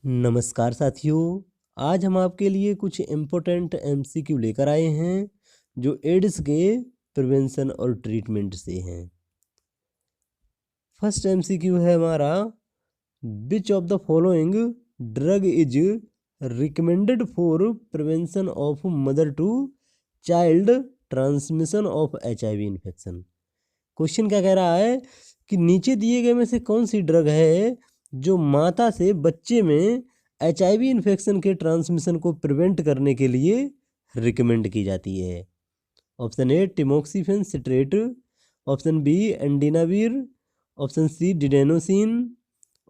नमस्कार साथियों। आज हम आपके लिए कुछ इम्पोर्टेंट एमसीक्यू लेकर आए हैं जो एड्स के प्रिवेंशन और ट्रीटमेंट से हैं। फर्स्ट एमसीक्यू है हमारा, which of the following drug is recommended for prevention of mother to child transmission of HIV infection. Question क्या कह रहा है कि नीचे दिए गए में से कौन सी ड्रग है जो माता से बच्चे में HIV इन्फेक्शन के ट्रांसमिशन को प्रिवेंट करने के लिए रिकमेंड की जाती है। Option A tamoxifen citrate, option B indinavir, option C didanosine,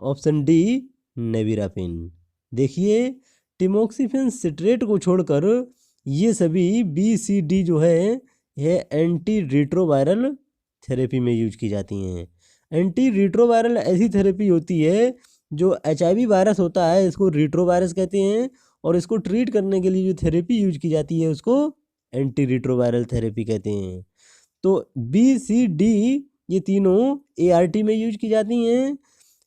option D nevirapine. देखिए, टिमोक्सिफेन सिट्रेट को छोड़कर ये सभी BCD जो है यह एंटी रिट्रोवायरल थेरेपी में यूज की जाती हैं। एंटी रिट्रोवायरल ऐसी थेरेपी होती है जो HIV वायरस होता है, इसको रिट्रोवायरस कहते हैं, और इसको ट्रीट करने के लिए जो थेरेपी यूज की जाती है उसको एंटी रिट्रोवायरल थेरेपी कहते हैं। तो BCD ये तीनों ART में यूज की जाती हैं,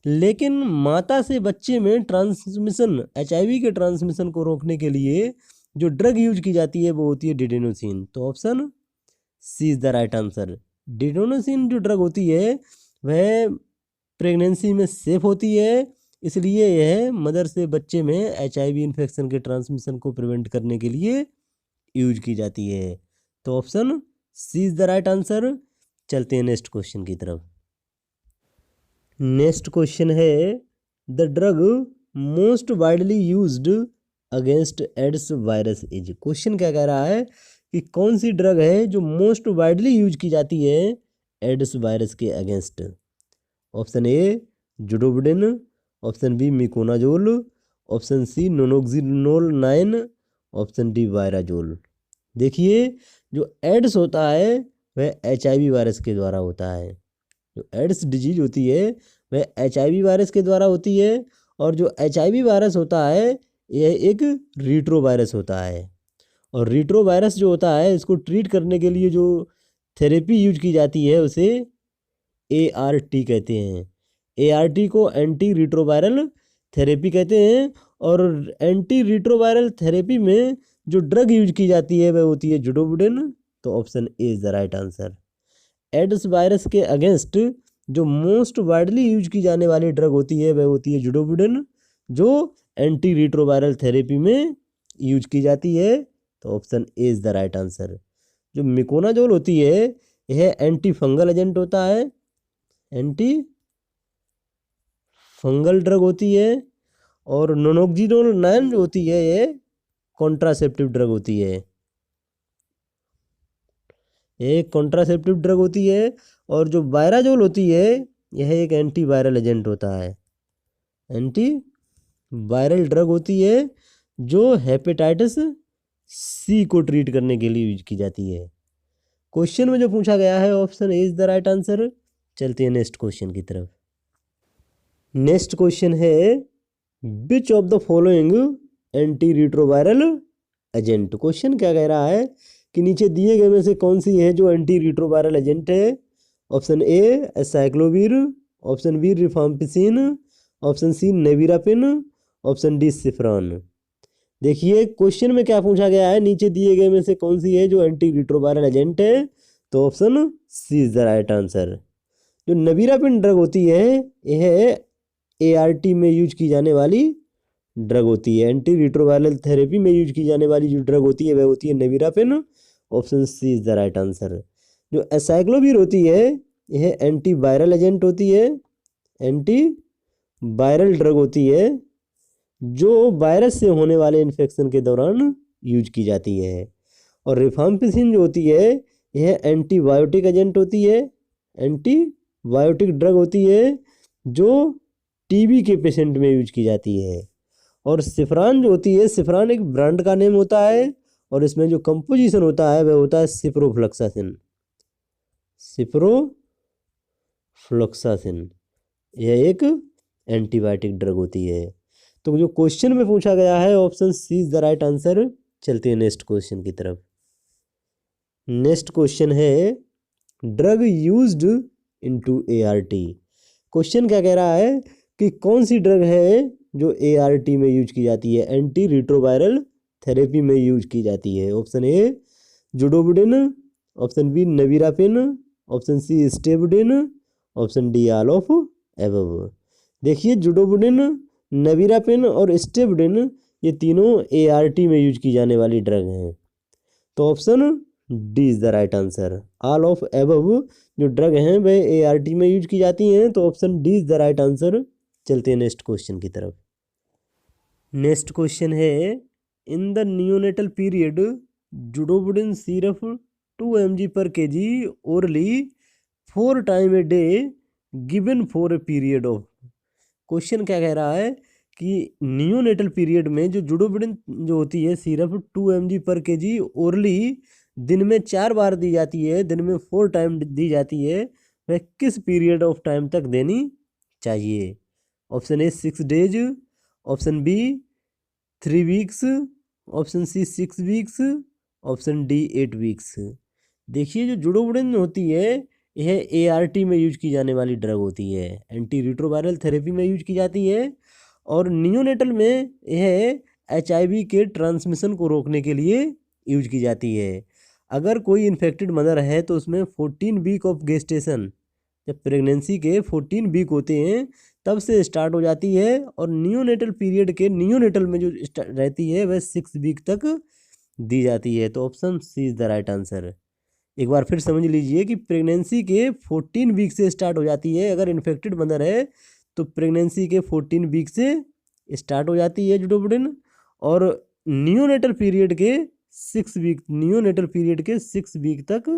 लेकिन माता से बच्चे में ट्रांसमिशन HIV के ट्रांसमिशन को रोकने के लिए जो ड्रग यूज की जाती है वो होती है डिडेनोसिन। तो option C is the right answer. Didanosine जो ड्रग होती है वह प्रेगनेंसी में सेफ होती है, इसलिए यह मदर से बच्चे में HIV इन्फेक्शन के ट्रांसमिशन को प्रिवेंट करने के लिए यूज की जाती है। तो option C is the right answer. चलते हैं नेक्स्ट क्वेश्चन की तरफ। नेक्स्ट क्वेश्चन है, the drug most widely used against AIDS virus is. Question क्या कह रहा है कि कौन सी ड्रग है जो मोस्ट वाइडली यूज की जाती है एड्स वायरस के against. Option A zidovudine, option B miconazole, option C nonoxynol 9, option D virazole. देखिए, जो एड्स होता है वह HIV वायरस के द्वारा होता है। जो एड्स डिजीज होती है वह HIV वायरस के द्वारा होती है, और जो HIV वायरस होता है यह एक रिट्रो वायरस होता है। और रिट्रो वायरस जो होता है इसको ट्रीट करने के लिए जो थेरेपी यूज की जाती है उसे ART कहते हैं। ART को एंटी रिट्रोवायरल थेरेपी कहते हैं, और एंटी रिट्रोवायरल थेरेपी में जो ड्रग यूज की जाती है वह होती है जुडोबिडिन। तो option A is the right answer. Ads virus के अगेंस्ट जो मोस्ट वाइडली यूज की जाने वाली ड्रग होती है वह होती है जुडोबिडिन, जो एंटी रिट्रोवायरल थेरेपी में यूज की जाती है। तो option A is the right answer. जो मिकोनाजोल होती है यह एंटी फंगल एजेंट होता है, एंटी फंगल ड्रग होती है, और नोनोक्सिनोल 9 जो होती है ये कॉन्ट्रासेप्टिव ड्रग होती है। एक कॉन्ट्रासेप्टिव ड्रग होती है, और जो वायराजोल होती है यह एक एंटी वायरल एजेंट होता है, एंटी वायरल ड्रग होती है जो हेपेटाइटिस C को ट्रीट करने के लिए यूज की जाती है। क्वेश्चन में जो पूछा गया है option A is the right answer. चलते हैं नेक्स्ट क्वेश्चन की तरफ। नेक्स्ट क्वेश्चन है, विच of the following anti retroviral agent. Question क्या कह रहा है कि नीचे दिए गए में से कौन सी है जो एंटी रिट्रोवायरल एजेंट है। Option A acyclovir, option B rifampicin, option C nevirapine, option D Cifran. देखिए, क्वेश्चन में क्या पूछा गया है, नीचे दिए गए में से कौन सी है जो एंटी रिट्रोवायरल एजेंट है। तो option C is the right answer. जो नेविरापिन ड्रग होती है यह ART में यूज की जाने वाली ड्रग होती है। एंटी रिट्रोवायरल थेरेपी में यूज की जाने वाली जो ड्रग होती है वह होती है nevirapine. Option C is the right answer. जो एसाइक्लोवीर होती है यह एंटी वायरल एजेंट होती है, एंटी वायरल ड्रग होती है जो वायरस से होने वाले इन्फेक्शन के दौरान यूज की जाती है। और रिफाम्पिसिन जो होती है यह एंटीबायोटिक एजेंट होती है, एंटीबायोटिक ड्रग होती है जो TB के पेशेंट में यूज की जाती है। और सिफ्रान जो होती है, सिफ्रान एक ब्रांड का नेम होता है, और इसमें जो कंपोजिशन होता है वह होता है सिप्रोफ्लॉक्सासिन। सिप्रोफ्लॉक्सासिन यह एक एंटीबायोटिक ड्रग होती है। तो जो क्वेश्चन में पूछा गया है option C is the right answer. चलते हैं नेक्स्ट क्वेश्चन की तरफ। नेक्स्ट क्वेश्चन है, drug used into ART। Question क्या कह रहा है कि कौन सी ड्रग है जो ART में यूज की जाती है, एंटी रिट्रोवायरल थेरेपी में यूज की जाती है? Option A zidovudine, option B nevirapine, option C stavudine, option D all of above. देखिए जुडोबुडिन, नेविरापिन और स्टेबुडिन ये तीनों ART में यूज की जाने वाली ड्रग हैं। तो option D is the right answer. All of above जो ड्रग हैं वह ART में यूज की जाती हैं, तो option D is the right answer. चलते हैं नेक्स्ट क्वेश्चन की तरफ। नेक्स्ट क्वेश्चन है, in the neonatal period zidovudine syrup 2 mg per kg orally 4 time a day given for a period of. Question क्या कह रहा है कि नियोनेटल पीरियड में जो जुडोबुडिन जो होती है syrup 2 mg per kg orally दिन में 4 बार दी जाती है, दिन में 4 टाइम दी जाती है, वह किस पीरियड ऑफ टाइम तक देनी चाहिए? Option A 6 days, option B 3 weeks, option C 6 weeks, option D 8 weeks. देखिए जो जुडोबुडिन होती है यह ART में यूज की जाने वाली ड्रग होती है, एंटी रिट्रोवायरल थेरेपी में यूज की जाती है, और नियोनेटल में यह HIV के ट्रांसमिशन को रोकने के लिए यूज की जाती है। अगर कोई इन्फेक्टेड मदर है तो उसमें 14 वीक ऑफ गेस्टेशन, जब प्रेगनेंसी के 14 वीक होते हैं तब से स्टार्ट हो जाती है, और नियोनेटल पीरियड के नियोनेटल में जो रहती है वह 6 वीक तक दी जाती है। तो option C is the right answer. एक बार फिर समझ लीजिए कि प्रेगनेंसी के 14 वीक से स्टार्ट हो जाती है, अगर इन्फेक्टेड मदर है तो प्रेगनेंसी के 14 वीक से स्टार्ट हो जाती है जुडोबुडिन, और नियोनेटल पीरियड के 6 वीक, नियोनेटल पीरियड के 6 वीक तक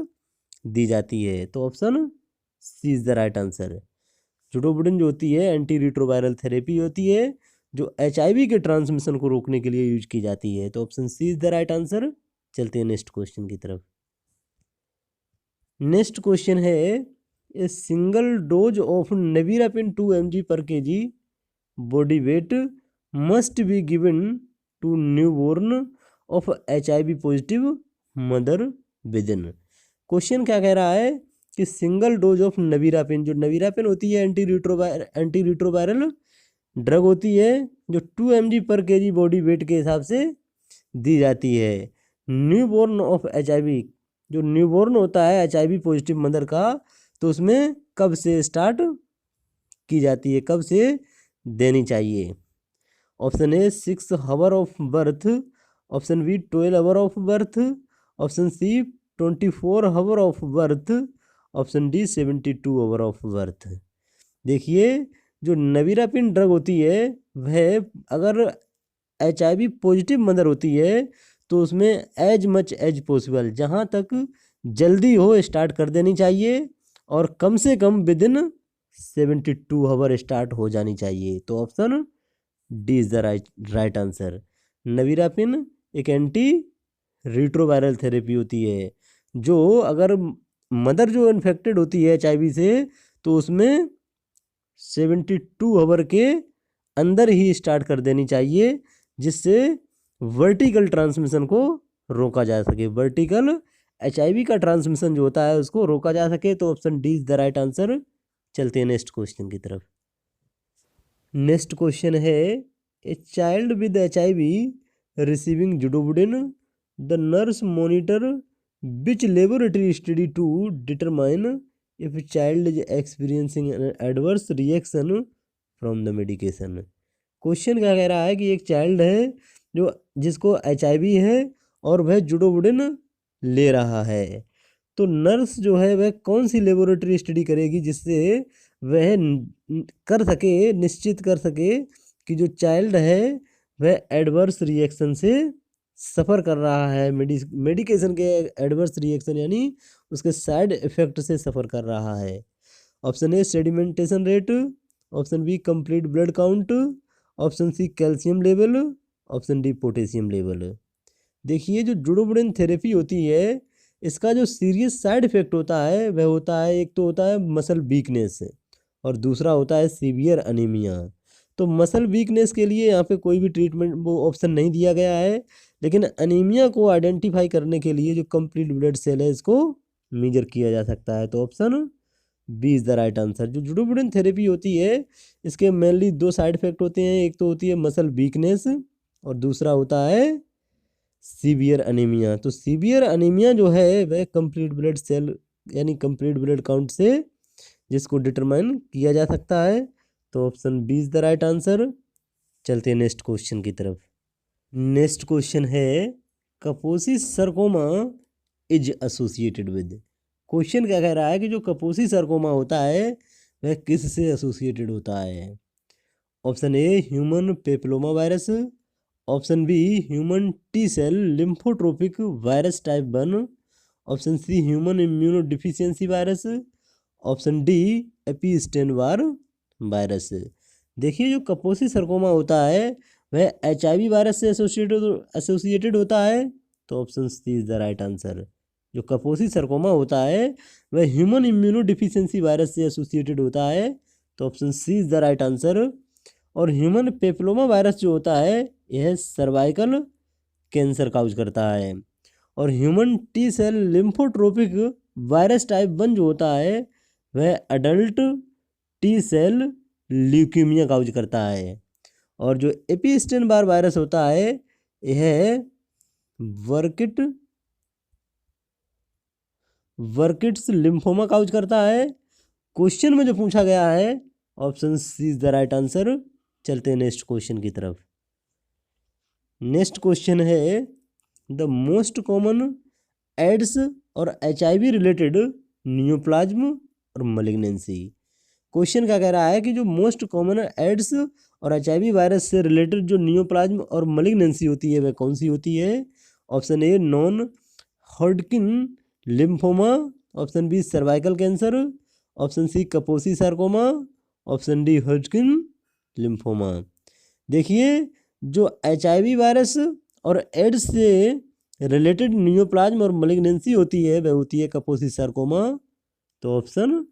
दी जाती है। तो option C is the right answer. Zidovudine जो होती है एंटी रिट्रोवायरल थेरेपी होती है जो HIV के ट्रांसमिशन को रोकने के लिए यूज की जाती है। तो option C is the right answer. चलते हैं नेक्स्ट क्वेश्चन की तरफ। नेक्स्ट क्वेश्चन है, a single dose of nevirapine 2 mg per kg body weight must be given to newborn of HIV positive mother within. Question क्या कह रहा है कि सिंगल डोज ऑफ नेविरापिन, जो नेविरापिन होती है एंटी रिट्रोवायरल ड्रग होती है जो 2 mg per kg body wait के हिसाब से दी जाती है न्यूबॉर्न ऑफ HIV, जो न्यूबॉर्न होता है HIV पॉजिटिव मदर का, तो उसमें कब से स्टार्ट की जाती है, कब से देनी चाहिए? Option A 6 hour of birth, option B 12 hour of birth, option C 24 hour of birth, option D 72 hour of birth. देखिए जो नेविरापिन ड्रग होती है वह अगर HIV पॉजिटिव मदर होती है तो उसमें एज मच एज पॉसिबल, जहाँ तक जल्दी हो स्टार्ट कर देनी चाहिए, और कम से कम विदिन 72 आवर स्टार्ट हो जानी चाहिए। तो option D is the right answer. Nevirapine एक एंटी रिट्रोवायरल थेरेपी होती है जो अगर मदर जो इन्फेक्टेड होती है HIV से तो उसमें 72 आवर के अंदर ही स्टार्ट कर देनी चाहिए, जिससे वर्टिकल ट्रांसमिशन को रोका जा सके, वर्टिकल HIV का ट्रांसमिशन जो होता है उसको रोका जा सके। तो option D is the right answer. चलते हैं नेक्स्ट क्वेश्चन की तरफ। नेक्स्ट क्वेश्चन है, a child with HIV receiving zidovudine, the nurse monitor which laboratory study to determine if child is experiencing adverse reaction from the medication. Question क्या कह रहा है कि एक चाइल्ड है जो जिसको HIV है और वह जुडोबुडिन ले रहा है, तो नर्स जो है वह कौन सी लेबोरेटरी स्टडी करेगी जिससे वह कर सके, निश्चित कर सके कि जो चाइल्ड है वह एडवर्स रिएक्शन से सफ़र कर रहा है, मेडिकेशन के एडवर्स रिएक्शन यानी उसके साइड इफ़ेक्ट से सफ़र कर रहा है। Option A sedimentation rate, option B complete blood count, option C calcium level, option D potassium level. देखिए जो जुडोबुडिन थेरेपी होती है इसका जो सीरियस साइड इफ़ेक्ट होता है वह होता है, एक तो होता है मसल वीकनेस और दूसरा होता है सीवियर अनीमिया। तो मसल वीकनेस के लिए यहाँ पे कोई भी ट्रीटमेंट वो ऑप्शन नहीं दिया गया है, लेकिन अनीमिया को आइडेंटिफाई करने के लिए जो कंप्लीट ब्लड सेल है इसको मेजर किया जा सकता है। तो option B is the right answer. जो जुडोबुडिन थेरेपी होती है इसके मेनली 2 साइड इफेक्ट होते हैं, एक तो होती है मसल वीकनेस और दूसरा होता है सीवियर अनीमिया। तो सीवियर अनीमिया जो है वह कंप्लीट ब्लड सेल यानी कंप्लीट ब्लड काउंट से जिसको डिटरमाइन किया जा सकता है। तो option B is the right answer. चलते हैं नेक्स्ट क्वेश्चन की तरफ। नेक्स्ट क्वेश्चन है Kaposi sarcoma is associated with. Question क्या कह रहा है कि जो कपोसी सरकोमा होता है वह किससे एसोसिएटेड होता है। Option A human papilloma virus, option B human T cell lymphotropic virus type 1, option C human immuno deficiency virus, option D Epstein Barr virus. देखिए जो कपोसी सरकोमा होता है वह HIV वायरस से एसोसिएटेड होता है। तो option C is the right answer. जो कपोसी सरकोमा होता है वह ह्यूमन इम्यूनो डिफिशियंसी वायरस से एसोसिएटेड होता है। तो option C is the right answer. और ह्यूमन पेपिलोमा वायरस जो होता है यह सर्वाइकल कैंसर काउज करता है। और human T cell lymphotropic virus type 1 जो होता है वह adult T cell leukaemia cause करता है। और जो एपिस्टेन-बार वायरस होता है यह वर्किट्स लिम्फोमा काउज करता है। क्वेश्चन में जो पूछा गया है option C is the right answer. चलते हैं नेक्स्ट क्वेश्चन की तरफ। नेक्स्ट क्वेश्चन है द मोस्ट कॉमन एड्स और HIV रिलेटेड नियोप्लाज्म और मलिग्नेंसी। क्वेश्चन क्या कह रहा है कि जो मोस्ट कॉमन एड्स और HIV वायरस से रिलेटेड जो नियोप्लाज्म और मलिग्नेंसी होती है वह कौन सी होती है। Option A non Hodgkin lymphoma, option B cervical cancer, option C Kaposi sarcoma, option D हॉडकिन lymphoma. देखिए जो HIV वायरस और एड्स से रिलेटेड नियोप्लाज्म और मलिग्नेंसी होती है वह होती है कपोसी सार्कोमा। तो option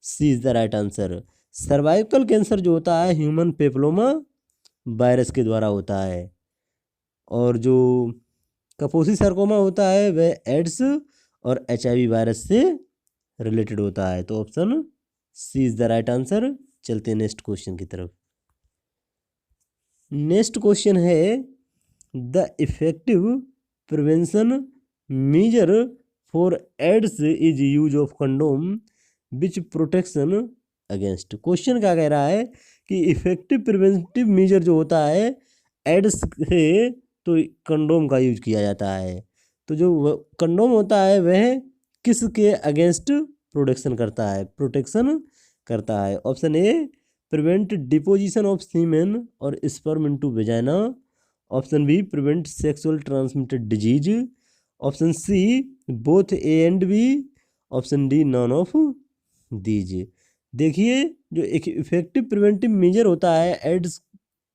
C is the right answer. Cervical cancer जो होता है ह्यूमन पेपिलोमा वायरस के द्वारा होता है। और जो कपोसी सार्कोमा होता है वह एड्स और HIV वायरस से रिलेटेड होता है। तो option C is the right answer. चलते हैं नेक्स्ट क्वेश्चन की तरफ। नेक्स्ट क्वेश्चन है the effective prevention measure for AIDS is use of condom which protection against. Question क्या कह रहा है कि इफेक्टिव प्रिवेंटिव मेजर जो होता है एड्स से तो कंडोम का यूज किया जाता है। तो जो कंडोम होता है वह किसके अगेंस्ट प्रोटेक्शन करता है। Option A prevent deposition of semen और sperm into vagina, option B prevent sexual transmitted disease, option C both A and B, option D none of these. देखिए जो एक इफेक्टिव प्रिवेंटिव मेजर होता है ads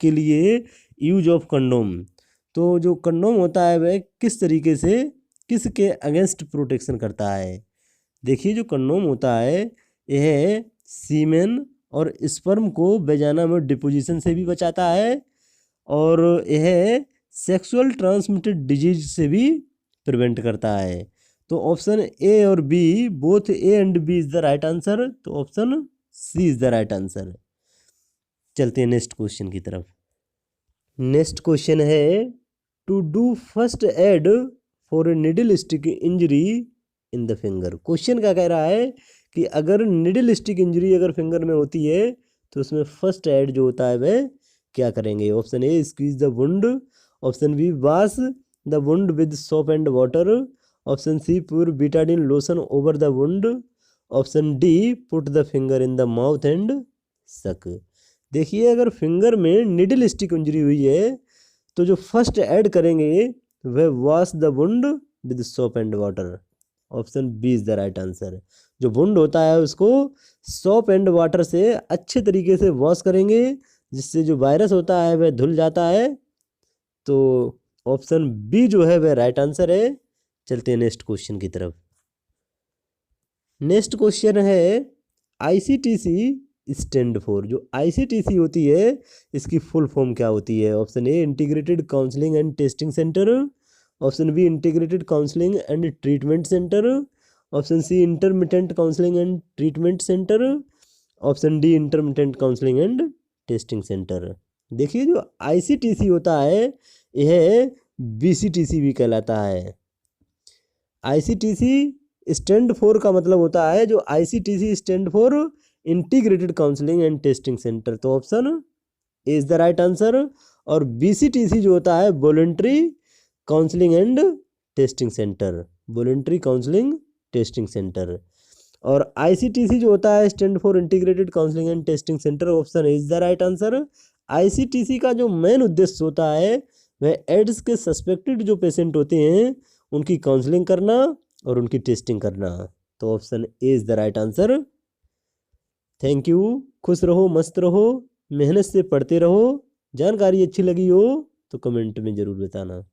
के लिए यूज ऑफ कंडोम। तो जो कंडोम होता है वह किस तरीके से किसके अगेंस्ट प्रोटेक्शन करता है। देखिए जो कंडोम होता है यह सीमेन और स्पर्म को वेजाना में डिपोजिशन से भी बचाता है और यह सेक्सुअल ट्रांसमिटेड डिजीज से भी प्रिवेंट करता है। तो ऑप्शन ए और B both A and B is the right answer. तो option C is the right answer. चलते हैं नेक्स्ट क्वेश्चन की तरफ। नेक्स्ट क्वेश्चन है to do first aid for a needle stick injury in the finger. Question क्या कह रहा है कि अगर निडल स्टिक इंजरी अगर फिंगर में होती है तो उसमें फर्स्ट एड जो होता है वह क्या करेंगे। Option A squeeze the wound, option B wash the wound with soap and water, option C pour betadine lotion over the wound, option D put the finger in the mouth and suck. देखिए अगर finger में needle stick injury हुई है तो जो first aid करेंगे वह wash the wound with soap and water. Option B is the right answer. जो वुंड होता है उसको सोप एंड वाटर से अच्छे तरीके से वॉश करेंगे जिससे जो वायरस होता है वह धुल जाता है। तो ऑप्शन बी जो है वह राइट आंसर है। चलते हैं नेक्स्ट क्वेश्चन की तरफ। नेक्स्ट क्वेश्चन है ICTC स्टैंड फॉर। जो ICTC होती है इसकी फुल फॉर्म क्या होती है। Option A integrated counselling and testing centre, option B integrated counselling and treatment centre, option C intermittent counselling and treatment centre, option D intermittent counselling and testing centre. देखिए जो ICTC होता है यह बीसीटीसी भी कहलाता है। आईसीटीसी स्टैंड फॉर का मतलब होता है, जो ICTC stand for integrated counselling and testing centre, तो option A is the right answer. और बीसीटीसी जो होता है voluntary counselling and testing centre, voluntary counselling testing centre. और आईसीटीसी जो होता है stand for integrated counselling and testing centre, option A is the right answer. ICTC का जो मेन उद्देश्य होता है वह एड्स के सस्पेक्टेड जो पेशेंट होते हैं उनकी काउंसलिंग करना और उनकी टेस्टिंग करना, तो option A is the right answer. Thank you. खुश रहो, मस्त रहो, मेहनत से पढ़ते रहो। जानकारी अच्छी लगी हो तो कमेंट में ज़रूर बताना।